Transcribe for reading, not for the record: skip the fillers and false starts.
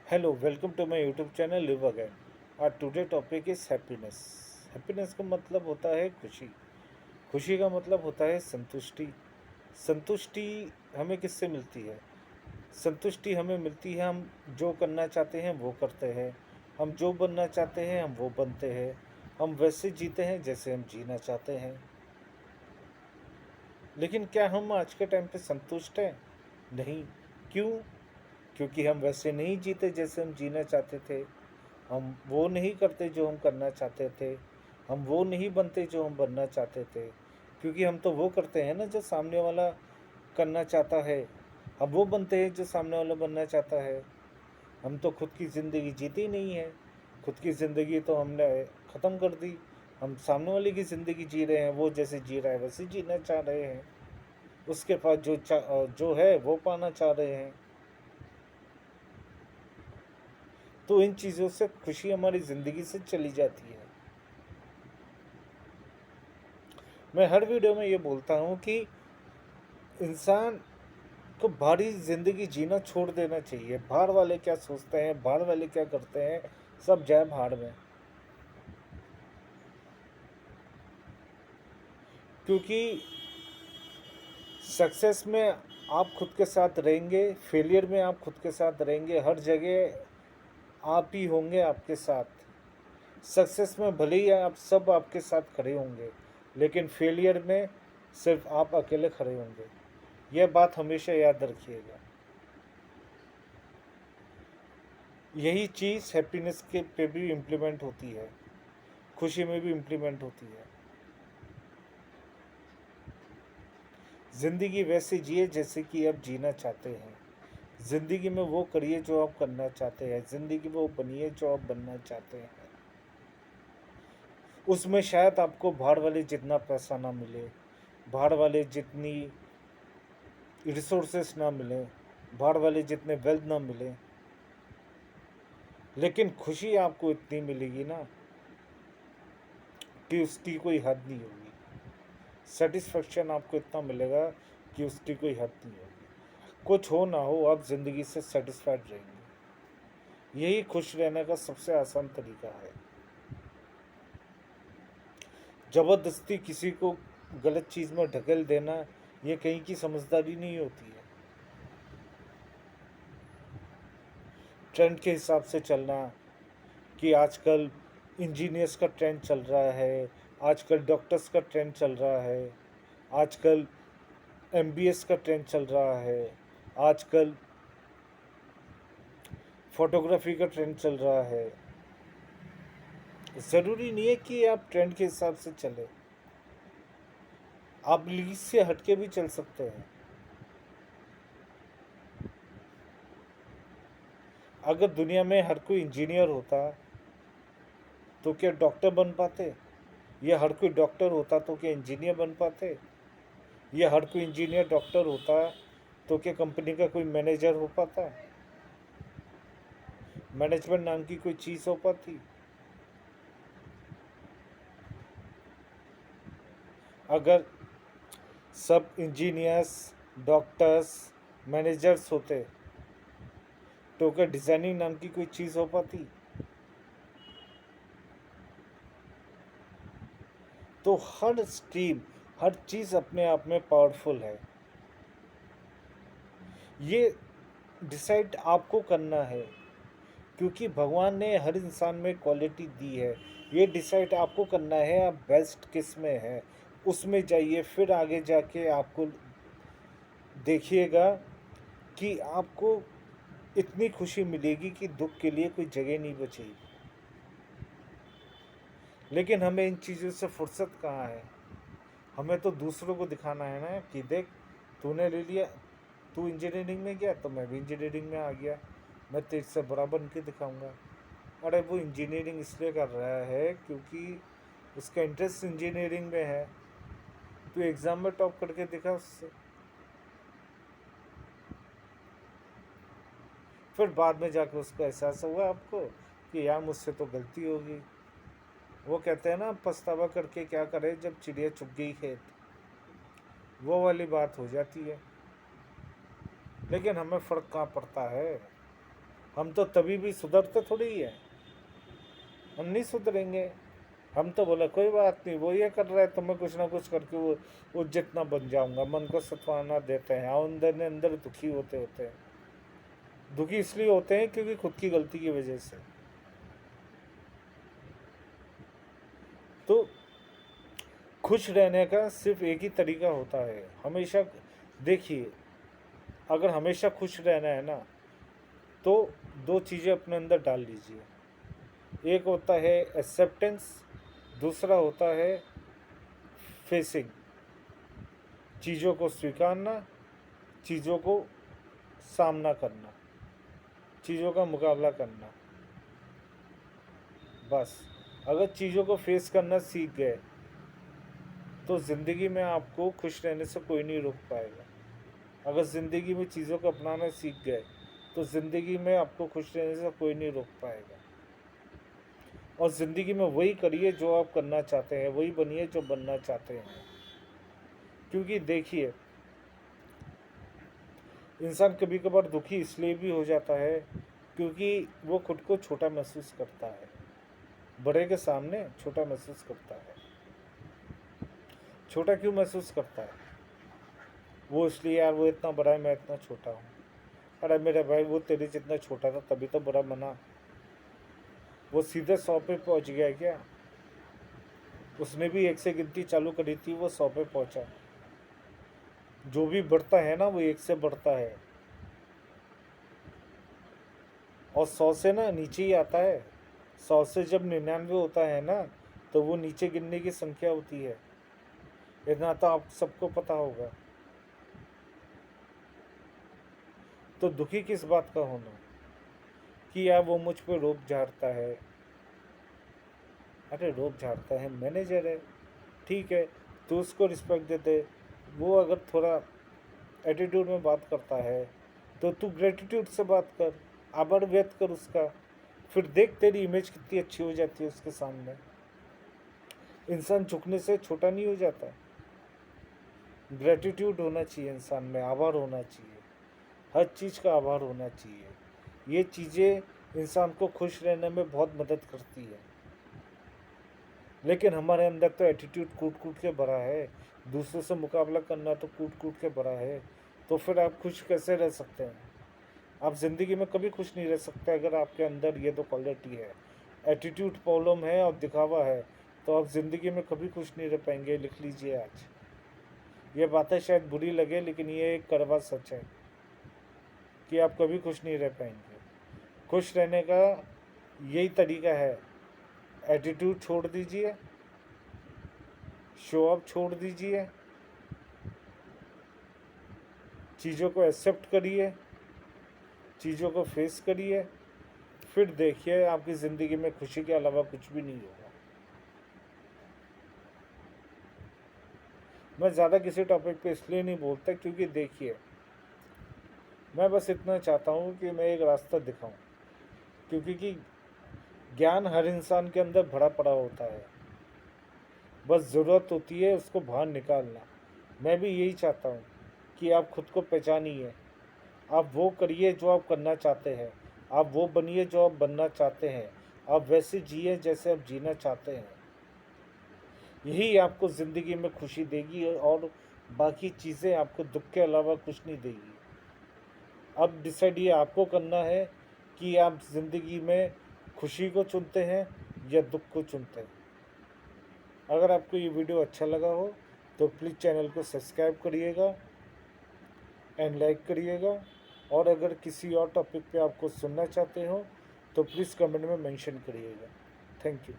Hello, welcome to my YouTube channel Live Again. Our today topic is happiness. Happiness का मतलब होता है खुशी। खुशी का मतलब होता है संतुष्टि। संतुष्टि हमें किससे मिलती है? संतुष्टि हमें मिलती है, हम जो करना चाहते हैं वो करते हैं। हम जो बनना चाहते हैं हम वो बनते हैं। हम वैसे जीते हैं जैसे हम जीना चाहते हैं। लेकिन क्या हम आज के टाइम पे संतुष्ट हैं? नहीं। क्यों? क्योंकि हम वैसे नहीं जीते जैसे हम जीना चाहते थे। हम वो नहीं करते जो हम करना चाहते थे। हम वो नहीं बनते जो हम बनना चाहते थे। क्योंकि हम तो वो करते हैं ना जो सामने वाला करना चाहता है। हम वो बनते हैं जो सामने वाला बनना चाहता है। हम तो खुद की ज़िंदगी जीती ही नहीं है। खुद की ज़िंदगी तो हमने ख़त्म कर दी। हम सामने वाले की ज़िंदगी जी रहे हैं, वो जैसे जी रहा है वैसे जीना चाह रहे हैं। उसके पास जो है वो पाना चाह रहे हैं। तो इन चीज़ों से खुशी हमारी ज़िंदगी से चली जाती है। मैं हर वीडियो में ये बोलता हूँ कि इंसान को बाहरी ज़िंदगी जीना छोड़ देना चाहिए। बाहर वाले क्या सोचते हैं, बाहर वाले क्या करते हैं, सब जाए भाड़ में। क्योंकि सक्सेस में आप खुद के साथ रहेंगे, फेलियर में आप खुद के साथ रहेंगे, हर जगह आप ही होंगे आपके साथ। सक्सेस में भले ही आप सब आपके साथ खड़े होंगे, लेकिन फेलियर में सिर्फ आप अकेले खड़े होंगे। यह बात हमेशा याद रखिएगा। यही चीज़ हैप्पीनेस के पे भी इम्प्लीमेंट होती है, खुशी में भी इम्प्लीमेंट होती है। ज़िंदगी वैसे जिए जैसे कि आप जीना चाहते हैं। ज़िंदगी में वो करिए जो आप करना चाहते हैं। ज़िंदगी में वो बनिए जो आप बनना चाहते हैं। उसमें शायद आपको बाहर वाले जितना पैसा ना मिले, बाहर वाले जितनी रिसोर्सेस ना मिले, बाहर वाले जितने वेल्थ ना मिले, लेकिन खुशी आपको इतनी मिलेगी ना कि उसकी कोई हद नहीं होगी। सेटिस्फेक्शन आपको इतना मिलेगा कि उसकी कोई हद नहीं होगी। कुछ हो ना हो, आप ज़िंदगी से सेटिस्फाइड रहेंगे। यही खुश रहने का सबसे आसान तरीका है। ज़बरदस्ती किसी को गलत चीज़ में ढकेल देना, ये कहीं की समझदारी नहीं होती है। ट्रेंड के हिसाब से चलना, कि आजकल इंजीनियर्स का ट्रेंड चल रहा है, आजकल डॉक्टर्स का ट्रेंड चल रहा है, आजकल एमबीएस का ट्रेंड चल रहा है, आजकल फोटोग्राफी का ट्रेंड चल रहा है। ज़रूरी नहीं है कि आप ट्रेंड के हिसाब से चले, आप लीज से हटके भी चल सकते हैं। अगर दुनिया में हर कोई इंजीनियर होता तो क्या डॉक्टर बन पाते? या हर कोई डॉक्टर होता तो क्या इंजीनियर बन पाते? या हर कोई इंजीनियर डॉक्टर होता तो क्या कंपनी का कोई मैनेजर हो पाता? मैनेजमेंट नाम की कोई चीज़ हो पाती? अगर सब इंजीनियर्स, डॉक्टर्स, मैनेजर्स होते तो क्या डिज़ाइनिंग नाम की कोई चीज़ हो पाती? तो हर स्ट्रीम, हर चीज़ अपने आप में पावरफुल है। ये डिसाइड आपको करना है, क्योंकि भगवान ने हर इंसान में क्वालिटी दी है। ये डिसाइड आपको करना है आप बेस्ट किस में है, उसमें जाइए। फिर आगे जाके आपको देखिएगा कि आपको इतनी खुशी मिलेगी कि दुख के लिए कोई जगह नहीं बचेगी। लेकिन हमें इन चीज़ों से फुर्सत कहाँ है? हमें तो दूसरों को दिखाना है ना कि देख, तूने ले लिया, तू इंजीनियरिंग में गया तो मैं भी इंजीनियरिंग में आ गया, मैं तेरे से बड़ा बन के दिखाऊंगा। अरे वो इंजीनियरिंग इसलिए कर रहा है क्योंकि उसका इंटरेस्ट इंजीनियरिंग में है। तू एग्ज़ाम में टॉप करके दिखा उससे। फिर बाद में जाकर उसको एहसास हुआ आपको कि यार मुझसे तो गलती होगी। वो कहते हैं ना, पछतावा करके क्या करे जब चिड़िया चुग गई खेत, वो वाली बात हो जाती है। लेकिन हमें फ़र्क कहाँ पड़ता है? हम तो तभी भी सुधरते थोड़ी ही है, हम नहीं सुधरेंगे। हम तो बोले कोई बात नहीं, वो ये कर रहा है तो मैं कुछ ना कुछ करके वो जितना बन जाऊंगा, मन को सत्वाना देते हैं और अंदर ने अंदर दुखी होते होते हैं। दुखी इसलिए होते हैं क्योंकि खुद की गलती की वजह से। तो खुश रहने का सिर्फ एक ही तरीका होता है, हमेशा देखिए, अगर हमेशा खुश रहना है ना, तो दो चीज़ें अपने अंदर डाल लीजिए। एक होता है एक्सेप्टेंस, दूसरा होता है फेसिंग, चीज़ों को स्वीकारना, चीज़ों को सामना करना, चीज़ों का मुकाबला करना। बस अगर चीज़ों को फेस करना सीख गए तो ज़िंदगी में आपको खुश रहने से कोई नहीं रोक पाएगा। अगर ज़िंदगी में चीज़ों को अपनाना सीख गए तो ज़िंदगी में आपको खुश रहने से कोई नहीं रोक पाएगा। और ज़िंदगी में वही करिए जो आप करना चाहते हैं, वही बनिए जो बनना चाहते हैं। क्योंकि देखिए, इंसान कभी कभार दुखी इसलिए भी हो जाता है क्योंकि वो खुद को छोटा महसूस करता है, बड़े के सामने छोटा महसूस करता है। छोटा क्यों महसूस करता है? वो इसलिए, यार वो इतना बड़ा है, मैं इतना छोटा हूँ। अरे मेरे भाई, वो तेरे जितना छोटा था तभी तो बड़ा बना। वो सीधे 100 पे पहुँच गया क्या? उसने भी 1 से गिनती चालू करी थी, वो 100 पे पहुँचा। जो भी बढ़ता है ना वो 1 से बढ़ता है, और 100 से ना नीचे ही आता है। 100 से जब 99 होता है ना, तो वो नीचे गिनने की संख्या होती है। इतना तो आप सबको पता होगा। तो दुखी किस बात का होना कि यार वो मुझ पर रोब झाड़ता है। अरे रोब झाड़ता है, मैनेजर है, ठीक है, तो उसको रिस्पेक्ट देते। वो अगर थोड़ा एटीट्यूड में बात करता है तो तू ग्रेटिट्यूड से बात कर, आभार व्यक्त कर उसका। फिर देख तेरी इमेज कितनी अच्छी हो जाती है उसके सामने। इंसान झुकने से छोटा नहीं हो जाता। ग्रेटिट्यूड होना चाहिए इंसान में, आभार होना चाहिए, हर चीज़ का आभार होना चाहिए। ये चीज़ें इंसान को खुश रहने में बहुत मदद करती है। लेकिन हमारे अंदर तो एटीट्यूड कूट कूट के भरा है, दूसरों से मुकाबला करना तो कूट कूट के भरा है। तो फिर आप खुश कैसे रह सकते हैं? आप ज़िंदगी में कभी खुश नहीं रह सकते अगर आपके अंदर ये दो क्वालिटी है, एटीट्यूड प्रॉब्लम है और दिखावा है, तो आप ज़िंदगी में कभी खुश नहीं रह पाएंगे। लिख लीजिए आज। ये बातें शायद बुरी लगे, लेकिन ये एक कड़वा सच है कि आप कभी खुश नहीं रह पाएंगे। खुश रहने का यही तरीका है, एटीट्यूड छोड़ दीजिए, शो ऑफ छोड़ दीजिए, चीज़ों को एक्सेप्ट करिए, चीज़ों को फेस करिए। फिर देखिए आपकी ज़िंदगी में खुशी के अलावा कुछ भी नहीं होगा। मैं ज़्यादा किसी टॉपिक पे इसलिए नहीं बोलता क्योंकि देखिए, मैं बस इतना चाहता हूँ कि मैं एक रास्ता दिखाऊँ, क्योंकि कि ज्ञान हर इंसान के अंदर भरा पड़ा होता है, बस ज़रूरत होती है उसको बाहर निकालना। मैं भी यही चाहता हूँ कि आप खुद को पहचानिए, आप वो करिए जो आप करना चाहते हैं, आप वो बनिए जो आप बनना चाहते हैं, आप वैसे जिए जैसे आप जीना चाहते हैं। यही आपको ज़िंदगी में खुशी देगी और बाकी चीज़ें आपको दुख के अलावा कुछ नहीं देगी। अब डिसाइड ये आपको करना है कि आप ज़िंदगी में खुशी को चुनते हैं या दुख को चुनते हैं। अगर आपको ये वीडियो अच्छा लगा हो तो प्लीज़ चैनल को सब्सक्राइब करिएगा एंड लाइक करिएगा। और अगर किसी और टॉपिक पे आपको सुनना चाहते हो तो प्लीज़ कमेंट में मेंशन करिएगा। Thank you.